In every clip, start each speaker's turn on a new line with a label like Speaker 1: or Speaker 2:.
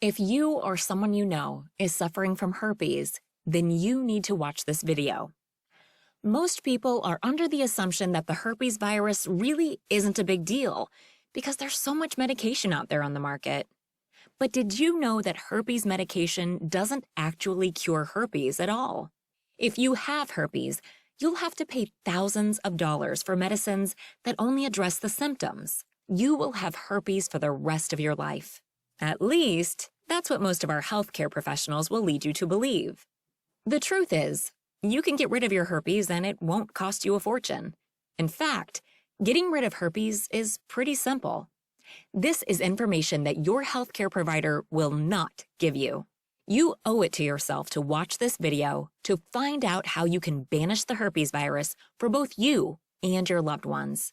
Speaker 1: If you or someone you know is suffering from herpes, then you need to watch this video. Most people are under the assumption that the herpes virus really isn't a big deal because there's so much medication out there on the market. But did you know that herpes medication doesn't actually cure herpes at all? If you have herpes, you'll have to pay thousands of dollars for medicines that only address the symptoms. You will have herpes for the rest of your life. At least, that's what most of our healthcare professionals will lead you to believe. The truth is, you can get rid of your herpes and it won't cost you a fortune. In fact, getting rid of herpes is pretty simple. This is information that your healthcare provider will not give you. You owe it to yourself to watch this video to find out how you can banish the herpes virus for both you and your loved ones.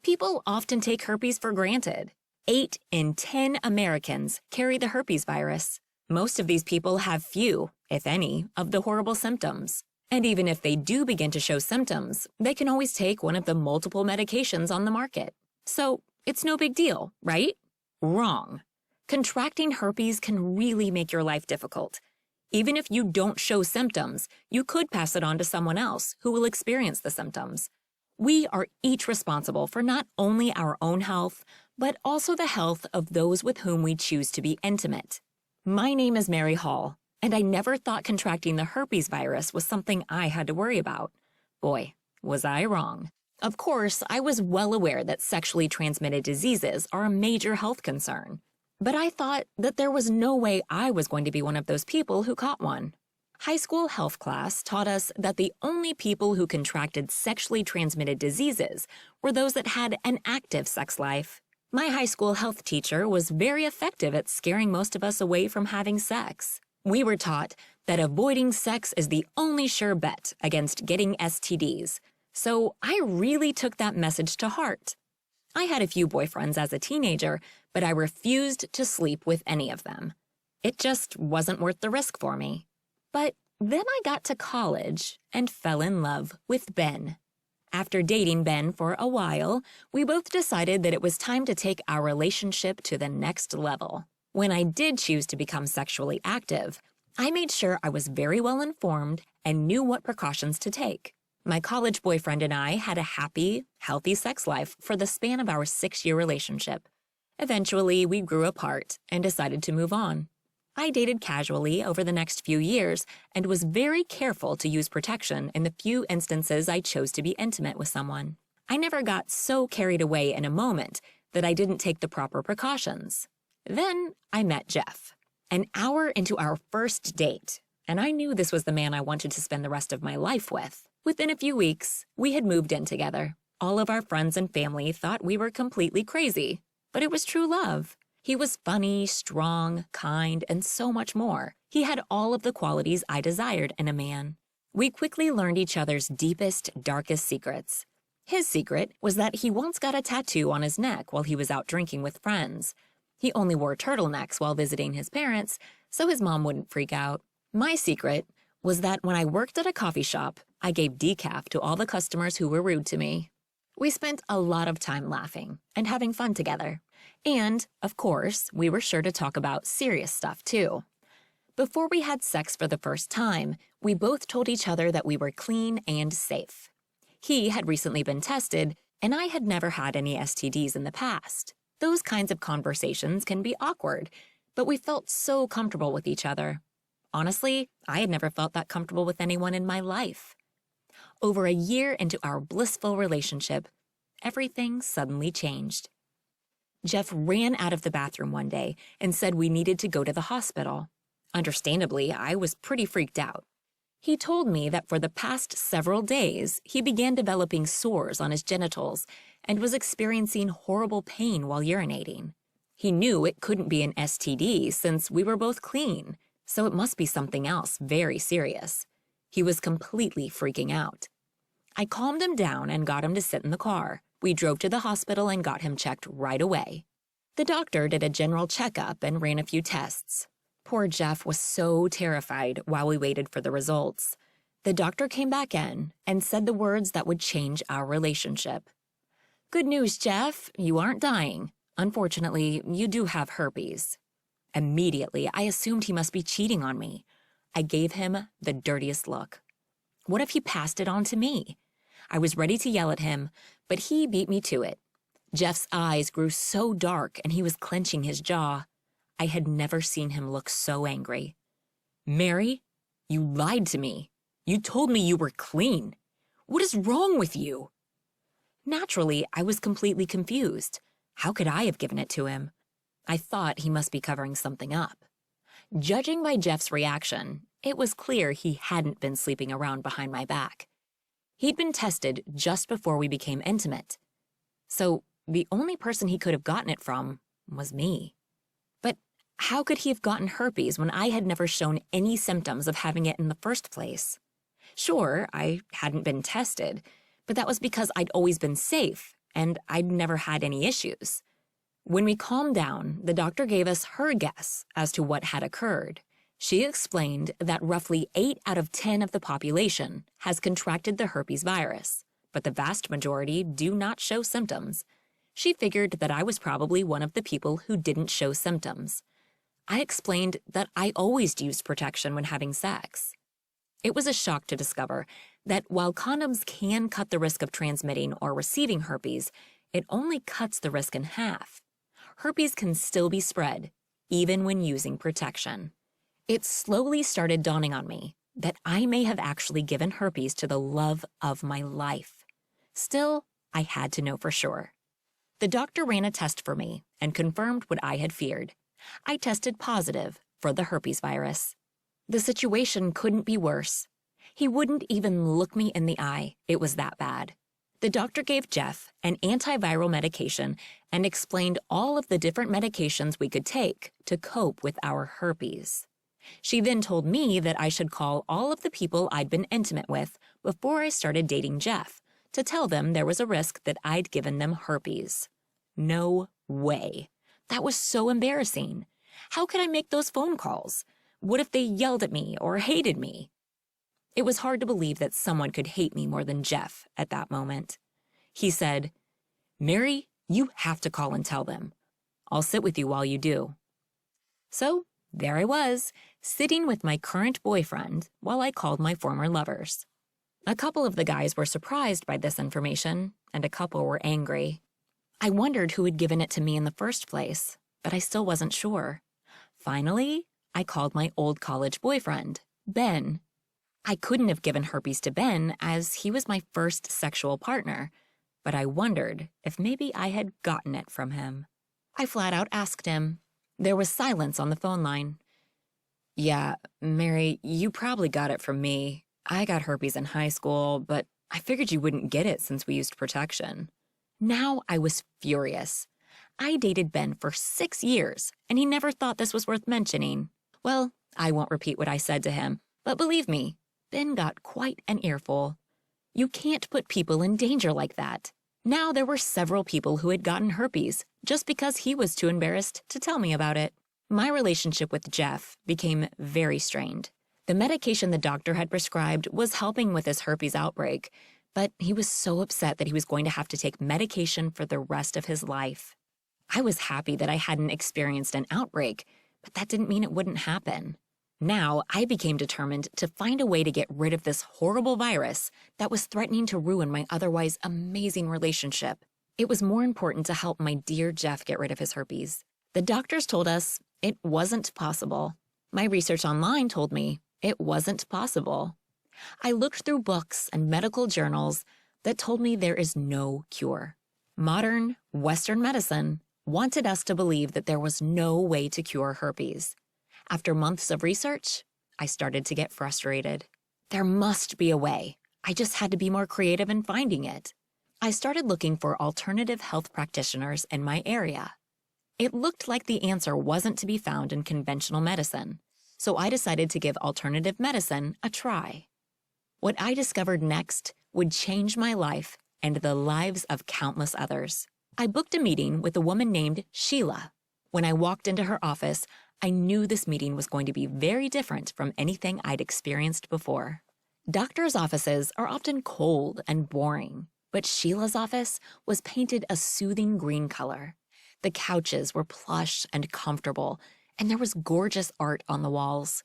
Speaker 1: People often take herpes for granted. 8 in 10 Americans carry the herpes virus. Most of these people have few, if any, of the horrible symptoms. And even if they do begin to show symptoms, they can always take one of the multiple medications on the market. So it's no big deal, right? Wrong. Contracting herpes can really make your life difficult. Even if you don't show symptoms, you could pass it on to someone else who will experience the symptoms. We are each responsible for not only our own health, but also the health of those with whom we choose to be intimate. My name is Mary Hall, and I never thought contracting the herpes virus was something I had to worry about. Boy, was I wrong. Of course, I was well aware that sexually transmitted diseases are a major health concern. But I thought that there was no way I was going to be one of those people who caught one. High school health class taught us that the only people who contracted sexually transmitted diseases were those that had an active sex life. My high school health teacher was very effective at scaring most of us away from having sex. We were taught that avoiding sex is the only sure bet against getting STDs, so I really took that message to heart. I had a few boyfriends as a teenager, but I refused to sleep with any of them. It just wasn't worth the risk for me. But then I got to college and fell in love with Ben. After dating Ben for a while, we both decided that it was time to take our relationship to the next level. When I did choose to become sexually active, I made sure I was very well informed and knew what precautions to take. My college boyfriend and I had a happy, healthy sex life for the span of our 6-year relationship. Eventually, we grew apart and decided to move on. I dated casually over the next few years and was very careful to use protection in the few instances I chose to be intimate with someone. I never got so carried away in a moment that I didn't take the proper precautions. Then I met Jeff. An hour into our first date, and I knew this was the man I wanted to spend the rest of my life with. Within a few weeks, we had moved in together. All of our friends and family thought we were completely crazy, but it was true love. He was funny, strong, kind, and so much more. He had all of the qualities I desired in a man. We quickly learned each other's deepest, darkest secrets. His secret was that he once got a tattoo on his neck while he was out drinking with friends. He only wore turtlenecks while visiting his parents, so his mom wouldn't freak out. My secret was that when I worked at a coffee shop, I gave decaf to all the customers who were rude to me. We spent a lot of time laughing and having fun together. And, of course, we were sure to talk about serious stuff, too. Before we had sex for the first time, we both told each other that we were clean and safe. He had recently been tested, and I had never had any STDs in the past. Those kinds of conversations can be awkward, but we felt so comfortable with each other. Honestly, I had never felt that comfortable with anyone in my life. Over a year into our blissful relationship, everything suddenly changed. Jeff ran out of the bathroom one day and said we needed to go to the hospital. Understandably, I was pretty freaked out. He told me that for the past several days, he began developing sores on his genitals and was experiencing horrible pain while urinating. He knew it couldn't be an STD since we were both clean, so it must be something else very serious. He was completely freaking out. I calmed him down and got him to sit in the car. We drove to the hospital and got him checked right away. The doctor did a general checkup and ran a few tests. Poor Jeff was so terrified while we waited for the results. The doctor came back in and said the words that would change our relationship. "Good news, Jeff. You aren't dying. Unfortunately, you do have herpes." Immediately, I assumed he must be cheating on me. I gave him the dirtiest look. What if he passed it on to me? I was ready to yell at him, but he beat me to it. Jeff's eyes grew so dark and he was clenching his jaw. I had never seen him look so angry. "Mary, you lied to me. You told me you were clean. What is wrong with you?" Naturally, I was completely confused. How could I have given it to him? I thought he must be covering something up. Judging by Jeff's reaction, it was clear he hadn't been sleeping around behind my back. He'd been tested just before we became intimate. So the only person he could have gotten it from was me. But how could he have gotten herpes when I had never shown any symptoms of having it in the first place? Sure, I hadn't been tested, but that was because I'd always been safe and I'd never had any issues. When we calmed down, the doctor gave us her guess as to what had occurred. She explained that roughly 8 out of 10 of the population has contracted the herpes virus, but the vast majority do not show symptoms. She figured that I was probably one of the people who didn't show symptoms. I explained that I always used protection when having sex. It was a shock to discover that while condoms can cut the risk of transmitting or receiving herpes, it only cuts the risk in half. Herpes can still be spread, even when using protection. It slowly started dawning on me that I may have actually given herpes to the love of my life. Still, I had to know for sure. The doctor ran a test for me and confirmed what I had feared. I tested positive for the herpes virus. The situation couldn't be worse. He wouldn't even look me in the eye. It was that bad. The doctor gave Jeff an antiviral medication and explained all of the different medications we could take to cope with our herpes. She then told me that I should call all of the people I'd been intimate with before I started dating Jeff to tell them there was a risk that I'd given them herpes. No way. That was so embarrassing. How could I make those phone calls? What if they yelled at me or hated me? It was hard to believe that someone could hate me more than Jeff at that moment. He said, "Mary, you have to call and tell them. I'll sit with you while you do." So there I was, sitting with my current boyfriend while I called my former lovers. A couple of the guys were surprised by this information, and a couple were angry. I wondered who had given it to me in the first place, but I still wasn't sure. Finally, I called my old college boyfriend, Ben. I couldn't have given herpes to Ben as he was my first sexual partner, but I wondered if maybe I had gotten it from him. I flat out asked him. There was silence on the phone line. "Yeah, Mary, you probably got it from me. I got herpes in high school, but I figured you wouldn't get it since we used protection." Now I was furious. I dated Ben for 6 years, and he never thought this was worth mentioning. Well, I won't repeat what I said to him, but believe me, Ben got quite an earful. You can't put people in danger like that. Now there were several people who had gotten herpes just because he was too embarrassed to tell me about it. My relationship with Jeff became very strained. The medication the doctor had prescribed was helping with his herpes outbreak, but he was so upset that he was going to have to take medication for the rest of his life. I was happy that I hadn't experienced an outbreak, but that didn't mean it wouldn't happen. Now, I became determined to find a way to get rid of this horrible virus that was threatening to ruin my otherwise amazing relationship. It was more important to help my dear Jeff get rid of his herpes. The doctors told us it wasn't possible. My research online told me it wasn't possible. I looked through books and medical journals that told me there is no cure. Modern Western medicine wanted us to believe that there was no way to cure herpes. After months of research, I started to get frustrated. There must be a way. I just had to be more creative in finding it. I started looking for alternative health practitioners in my area. It looked like the answer wasn't to be found in conventional medicine, so I decided to give alternative medicine a try. What I discovered next would change my life and the lives of countless others. I booked a meeting with a woman named Sheila. When I walked into her office, I knew this meeting was going to be very different from anything I'd experienced before. Doctors' offices are often cold and boring, but Sheila's office was painted a soothing green color. The couches were plush and comfortable, and there was gorgeous art on the walls.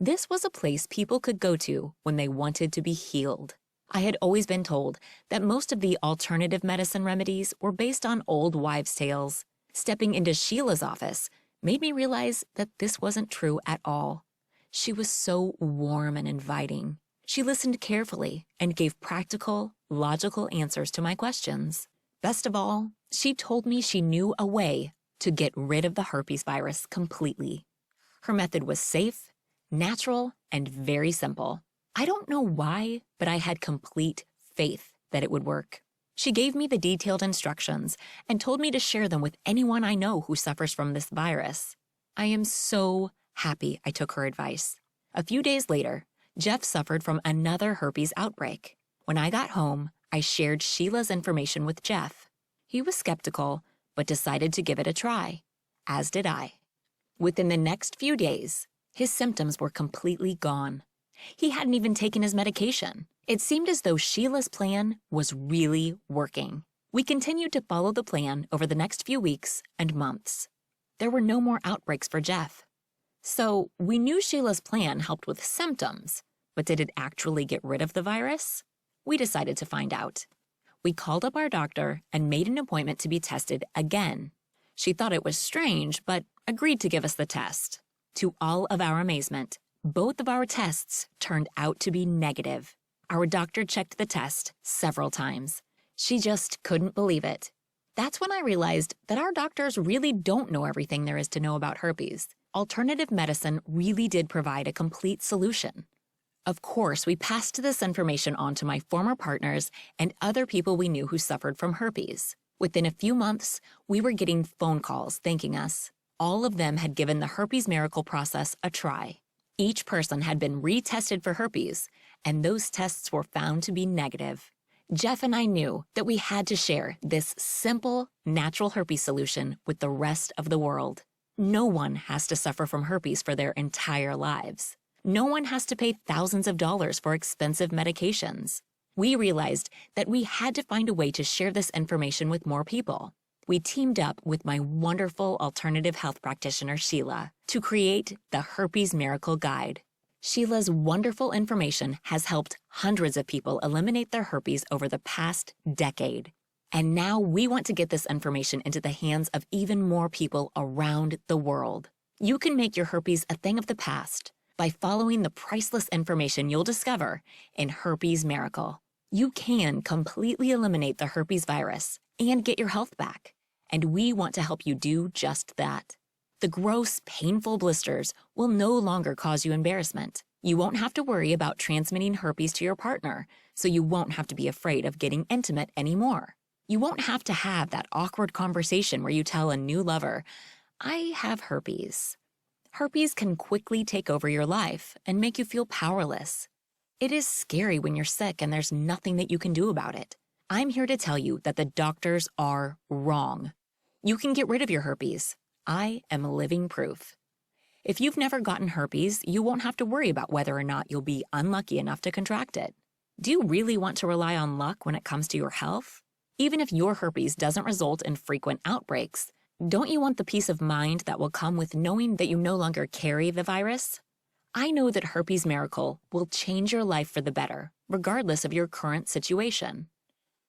Speaker 1: This was a place people could go to when they wanted to be healed. I had always been told that most of the alternative medicine remedies were based on old wives' tales. Stepping into Sheila's office made me realize that this wasn't true at all. She was so warm and inviting. She listened carefully and gave practical, logical answers to my questions. Best of all, she told me she knew a way to get rid of the herpes virus completely. Her method was safe, natural, and very simple. I don't know why, but I had complete faith that it would work. She gave me the detailed instructions and told me to share them with anyone I know who suffers from this virus. I am so happy I took her advice. A few days later, Jeff suffered from another herpes outbreak. When I got home, I shared Sheila's information with Jeff. He was skeptical, but decided to give it a try, as did I. Within the next few days, his symptoms were completely gone. He hadn't even taken his medication. It seemed as though Sheila's plan was really working. We continued to follow the plan over the next few weeks and months. There were no more outbreaks for Jeff. So we knew Sheila's plan helped with symptoms, but did it actually get rid of the virus? We decided to find out. We called up our doctor and made an appointment to be tested again. She thought it was strange, but agreed to give us the test. To all of our amazement, both of our tests turned out to be negative. Our doctor checked the test several times. She just couldn't believe it. That's when I realized that our doctors really don't know everything there is to know about herpes. Alternative medicine really did provide a complete solution. Of course, we passed this information on to my former partners and other people we knew who suffered from herpes. Within a few months, we were getting phone calls thanking us. All of them had given the herpes miracle process a try. Each person had been retested for herpes, and those tests were found to be negative. Jeff and I knew that we had to share this simple, natural herpes solution with the rest of the world. No one has to suffer from herpes for their entire lives. No one has to pay thousands of dollars for expensive medications. We realized that we had to find a way to share this information with more people. We teamed up with my wonderful alternative health practitioner, Sheila, to create the Herpes Miracle Guide. Sheila's wonderful information has helped hundreds of people eliminate their herpes over the past decade. And now we want to get this information into the hands of even more people around the world. You can make your herpes a thing of the past by following the priceless information you'll discover in Herpes Miracle. You can completely eliminate the herpes virus and get your health back, and we want to help you do just that. The gross, painful blisters will no longer cause you embarrassment. You won't have to worry about transmitting herpes to your partner, so you won't have to be afraid of getting intimate anymore. You won't have to have that awkward conversation where you tell a new lover, "I have herpes." Herpes can quickly take over your life and make you feel powerless. It is scary when you're sick and there's nothing that you can do about it. I'm here to tell you that the doctors are wrong. You can get rid of your herpes. I am living proof. If you've never gotten herpes, you won't have to worry about whether or not you'll be unlucky enough to contract it. Do you really want to rely on luck when it comes to your health? Even if your herpes doesn't result in frequent outbreaks, don't you want the peace of mind that will come with knowing that you no longer carry the virus? I know that Herpes Miracle will change your life for the better, regardless of your current situation.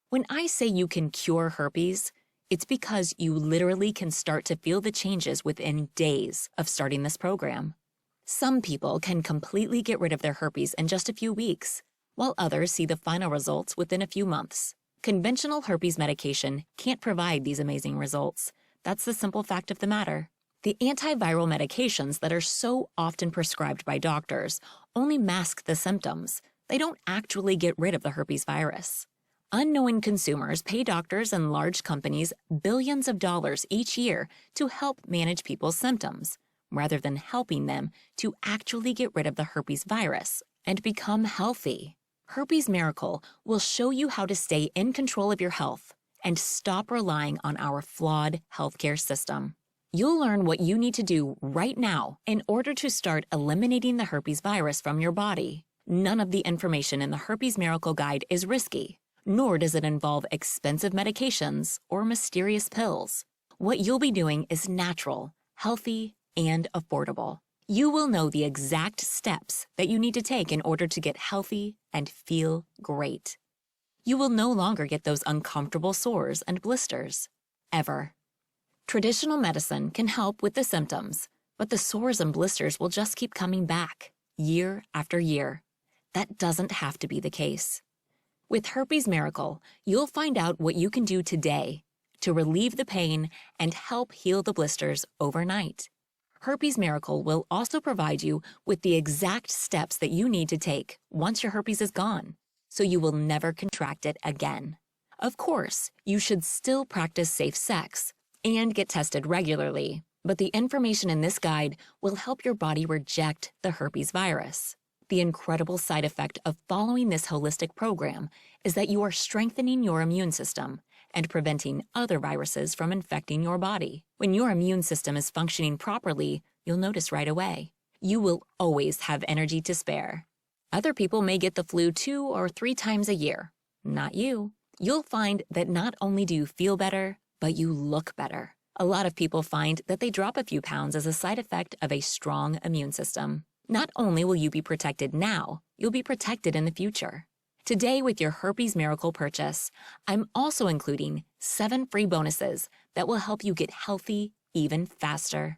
Speaker 1: When I say you can cure herpes, it's because you literally can start to feel the changes within days of starting this program. Some people can completely get rid of their herpes in just a few weeks, while others see the final results within a few months. Conventional herpes medication can't provide these amazing results. That's the simple fact of the matter. The antiviral medications that are so often prescribed by doctors only mask the symptoms. They don't actually get rid of the herpes virus. Unknowing consumers pay doctors and large companies billions of dollars each year to help manage people's symptoms, rather than helping them to actually get rid of the herpes virus and become healthy. Herpes Miracle will show you how to stay in control of your health and stop relying on our flawed healthcare system. You'll learn what you need to do right now in order to start eliminating the herpes virus from your body. None of the information in the Herpes Miracle Guide is risky, nor does it involve expensive medications or mysterious pills. What you'll be doing is natural, healthy, and affordable. You will know the exact steps that you need to take in order to get healthy and feel great. You will no longer get those uncomfortable sores and blisters, ever. Traditional medicine can help with the symptoms, but the sores and blisters will just keep coming back, year after year. That doesn't have to be the case. With Herpes Miracle, you'll find out what you can do today to relieve the pain and help heal the blisters overnight. Herpes Miracle will also provide you with the exact steps that you need to take once your herpes is gone, so you will never contract it again. Of course, you should still practice safe sex and get tested regularly, but the information in this guide will help your body reject the herpes virus. The incredible side effect of following this holistic program is that you are strengthening your immune system and preventing other viruses from infecting your body. When your immune system is functioning properly, you'll notice right away. You will always have energy to spare. Other people may get the flu 2 or 3 times a year. Not you. You'll find that not only do you feel better, but you look better. A lot of people find that they drop a few pounds as a side effect of a strong immune system. Not only will you be protected now, you'll be protected in the future. Today, with your Herpes Miracle purchase, I'm also including 7 free bonuses that will help you get healthy even faster.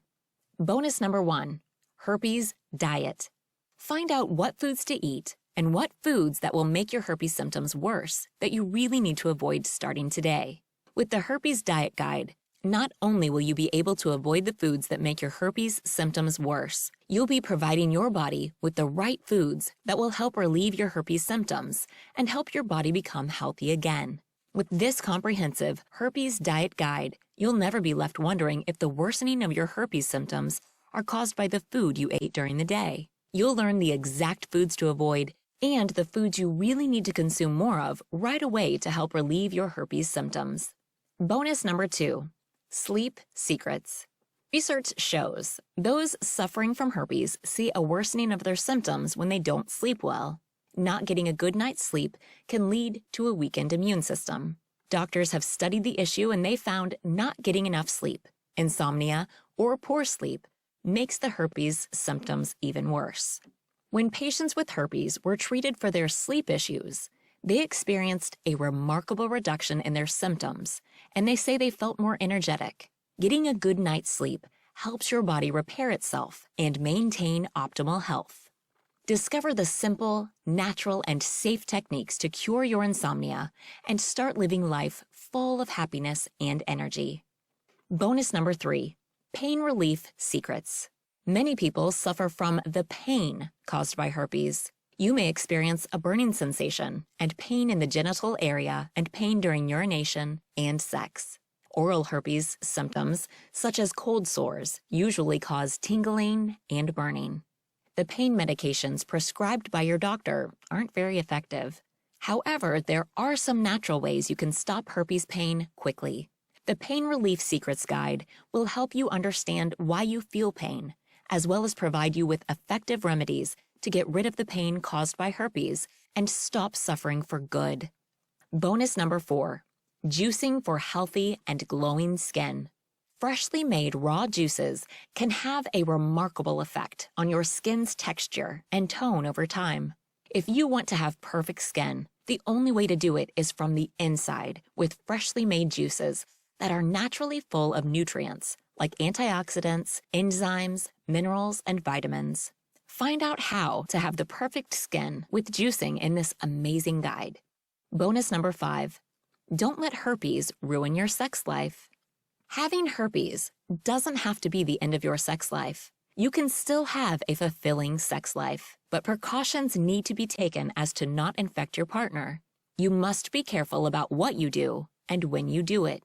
Speaker 1: Bonus number 1, Herpes Diet. Find out what foods to eat and what foods that will make your herpes symptoms worse that you really need to avoid starting today. With the Herpes Diet Guide, not only will you be able to avoid the foods that make your herpes symptoms worse, you'll be providing your body with the right foods that will help relieve your herpes symptoms and help your body become healthy again. With this comprehensive Herpes Diet Guide, you'll never be left wondering if the worsening of your herpes symptoms are caused by the food you ate during the day. You'll learn the exact foods to avoid and the foods you really need to consume more of right away to help relieve your herpes symptoms. Bonus number 2. Sleep secrets. Research shows those suffering from herpes see a worsening of their symptoms when they don't sleep well. Not getting a good night's sleep can lead to a weakened immune system. Doctors have studied the issue and they found not getting enough sleep, insomnia, or poor sleep makes the herpes symptoms even worse. When patients with herpes were treated for their sleep issues, they experienced a remarkable reduction in their symptoms, and they say they felt more energetic. Getting a good night's sleep helps your body repair itself and maintain optimal health. Discover the simple, natural, and safe techniques to cure your insomnia and start living life full of happiness and energy. Bonus number 3, pain relief secrets. Many people suffer from the pain caused by herpes. You may experience a burning sensation and pain in the genital area and pain during urination and sex. Oral herpes symptoms, such as cold sores, usually cause tingling and burning. The pain medications prescribed by your doctor aren't very effective. However, there are some natural ways you can stop herpes pain quickly. The Pain Relief Secrets Guide will help you understand why you feel pain, as well as provide you with effective remedies to get rid of the pain caused by herpes and stop suffering for good. Bonus number 4, juicing for healthy and glowing skin. Freshly made raw juices can have a remarkable effect on your skin's texture and tone over time. If you want to have perfect skin, the only way to do it is from the inside with freshly made juices that are naturally full of nutrients like antioxidants, enzymes, minerals, and vitamins. Find out how to have the perfect skin with juicing in this amazing guide. Bonus number 5, don't let herpes ruin your sex life. Having herpes doesn't have to be the end of your sex life. You can still have a fulfilling sex life, but precautions need to be taken as to not infect your partner. You must be careful about what you do and when you do it.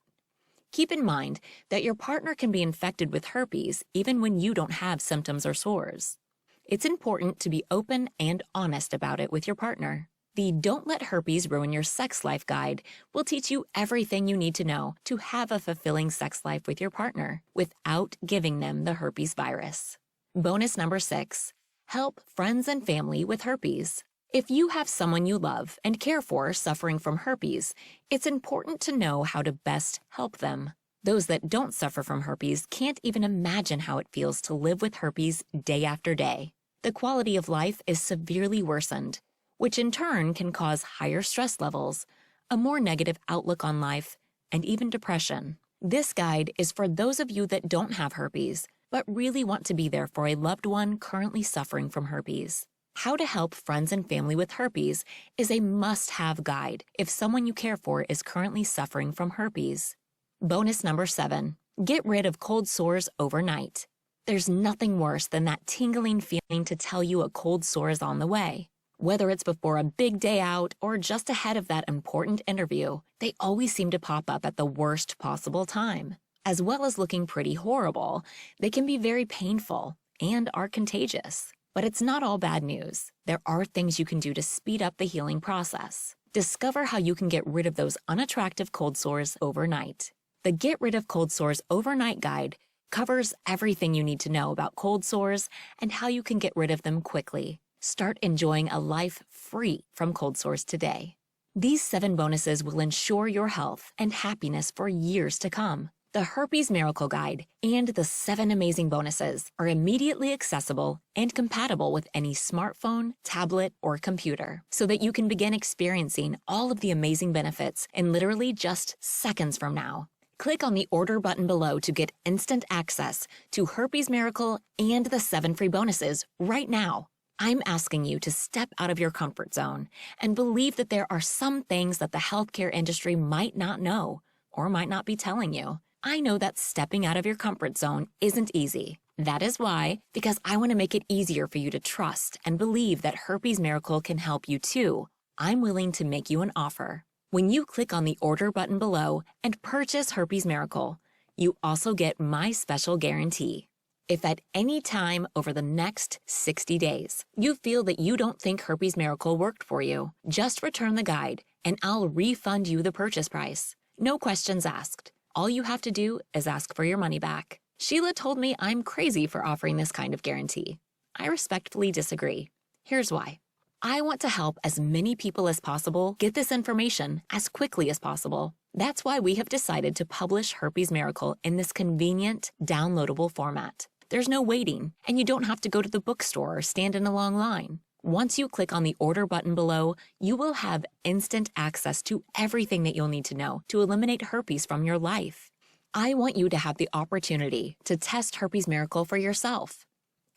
Speaker 1: Keep in mind that your partner can be infected with herpes even when you don't have symptoms or sores. It's important to be open and honest about it with your partner. The Don't Let Herpes Ruin Your Sex Life guide will teach you everything you need to know to have a fulfilling sex life with your partner without giving them the herpes virus. Bonus number 6, help friends and family with herpes. If you have someone you love and care for suffering from herpes, it's important to know how to best help them. Those that don't suffer from herpes can't even imagine how it feels to live with herpes day after day. The quality of life is severely worsened, which in turn can cause higher stress levels, a more negative outlook on life, and even depression. This guide is for those of you that don't have herpes, but really want to be there for a loved one currently suffering from herpes. How to help friends and family with herpes is a must-have guide if someone you care for is currently suffering from herpes. Bonus number 7. Get rid of cold sores overnight. There's nothing worse than that tingling feeling to tell you a cold sore is on the way. Whether it's before a big day out or just ahead of that important interview, they always seem to pop up at the worst possible time. As well as looking pretty horrible, they can be very painful and are contagious. But it's not all bad news. There are things you can do to speed up the healing process. Discover how you can get rid of those unattractive cold sores overnight. The Get Rid of Cold Sores Overnight Guide covers everything you need to know about cold sores and how you can get rid of them quickly. Start enjoying a life free from cold sores today. These 7 bonuses will ensure your health and happiness for years to come. The Herpes Miracle Guide and the 7 amazing bonuses are immediately accessible and compatible with any smartphone, tablet, or computer, so that you can begin experiencing all of the amazing benefits in literally just seconds from now. Click on the order button below to get instant access to Herpes Miracle and the 7 free bonuses right now. I'm asking you to step out of your comfort zone and believe that there are some things that the healthcare industry might not know or might not be telling you. I know that stepping out of your comfort zone isn't easy. That is why, because I want to make it easier for you to trust and believe that Herpes Miracle can help you too, I'm willing to make you an offer. When you click on the order button below and purchase Herpes Miracle, you also get my special guarantee. If at any time over the next 60 days you feel that you don't think Herpes Miracle worked for you, just return the guide and I'll refund you the purchase price. No questions asked. All you have to do is ask for your money back. Sheila told me I'm crazy for offering this kind of guarantee. I respectfully disagree. Here's why. I want to help as many people as possible get this information as quickly as possible. That's why we have decided to publish Herpes Miracle in this convenient, downloadable format. There's no waiting, and you don't have to go to the bookstore or stand in a long line. Once you click on the order button below, you will have instant access to everything that you'll need to know to eliminate herpes from your life. I want you to have the opportunity to test Herpes Miracle for yourself.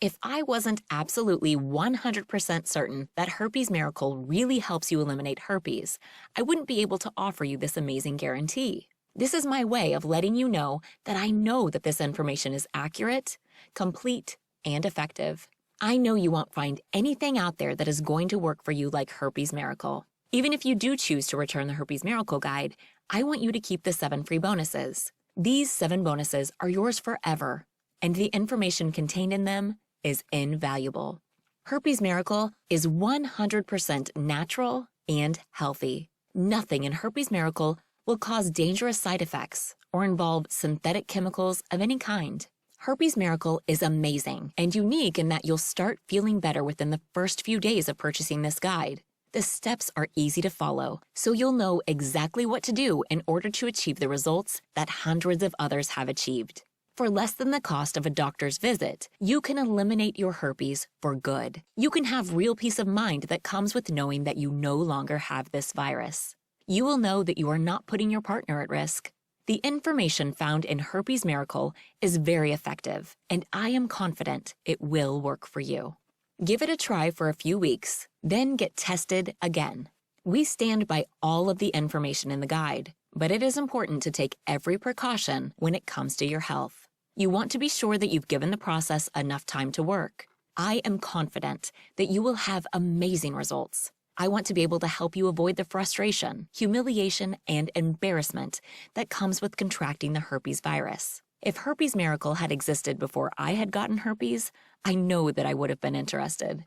Speaker 1: If I wasn't absolutely 100% certain that Herpes Miracle really helps you eliminate herpes, I wouldn't be able to offer you this amazing guarantee. This is my way of letting you know that I know that this information is accurate, complete, and effective. I know you won't find anything out there that is going to work for you like Herpes Miracle. Even if you do choose to return the Herpes Miracle Guide, I want you to keep the 7 free bonuses. These 7 bonuses are yours forever, and the information contained in them is invaluable. Herpes Miracle is 100% natural and healthy. Nothing in Herpes Miracle will cause dangerous side effects or involve synthetic chemicals of any kind. Herpes Miracle is amazing and unique in that you'll start feeling better within the first few days of purchasing this guide. The steps are easy to follow, so you'll know exactly what to do in order to achieve the results that hundreds of others have achieved. For less than the cost of a doctor's visit, you can eliminate your herpes for good. You can have real peace of mind that comes with knowing that you no longer have this virus. You will know that you are not putting your partner at risk. The information found in Herpes Miracle is very effective, and I am confident it will work for you. Give it a try for a few weeks, then get tested again. We stand by all of the information in the guide, but it is important to take every precaution when it comes to your health. You want to be sure that you've given the process enough time to work. I am confident that you will have amazing results. I want to be able to help you avoid the frustration, humiliation, and embarrassment that comes with contracting the herpes virus. If Herpes Miracle had existed before I had gotten herpes, I know that I would have been interested.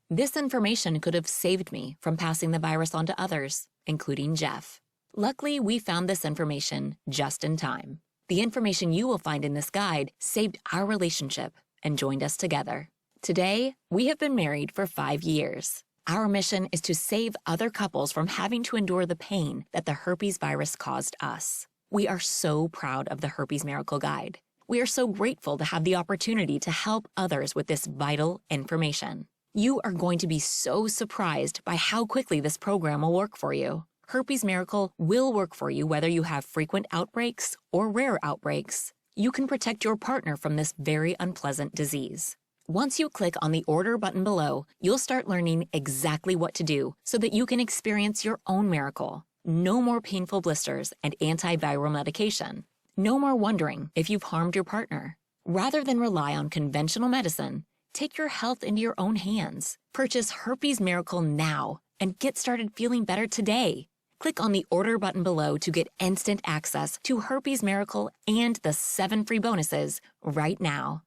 Speaker 1: This information could have saved me from passing the virus on to others, including Jeff. Luckily, we found this information just in time. The information you will find in this guide saved our relationship and joined us together. Today, we have been married for 5 years. Our mission is to save other couples from having to endure the pain that the herpes virus caused us. We are so proud of the Herpes Miracle Guide. We are so grateful to have the opportunity to help others with this vital information. You are going to be so surprised by how quickly this program will work for you. Herpes Miracle will work for you whether you have frequent outbreaks or rare outbreaks. You can protect your partner from this very unpleasant disease. Once you click on the order button below, you'll start learning exactly what to do so that you can experience your own miracle. No more painful blisters and antiviral medication. No more wondering if you've harmed your partner. Rather than rely on conventional medicine, take your health into your own hands. Purchase Herpes Miracle now and get started feeling better today. Click on the order button below to get instant access to Herpes Miracle and the 7 free bonuses right now.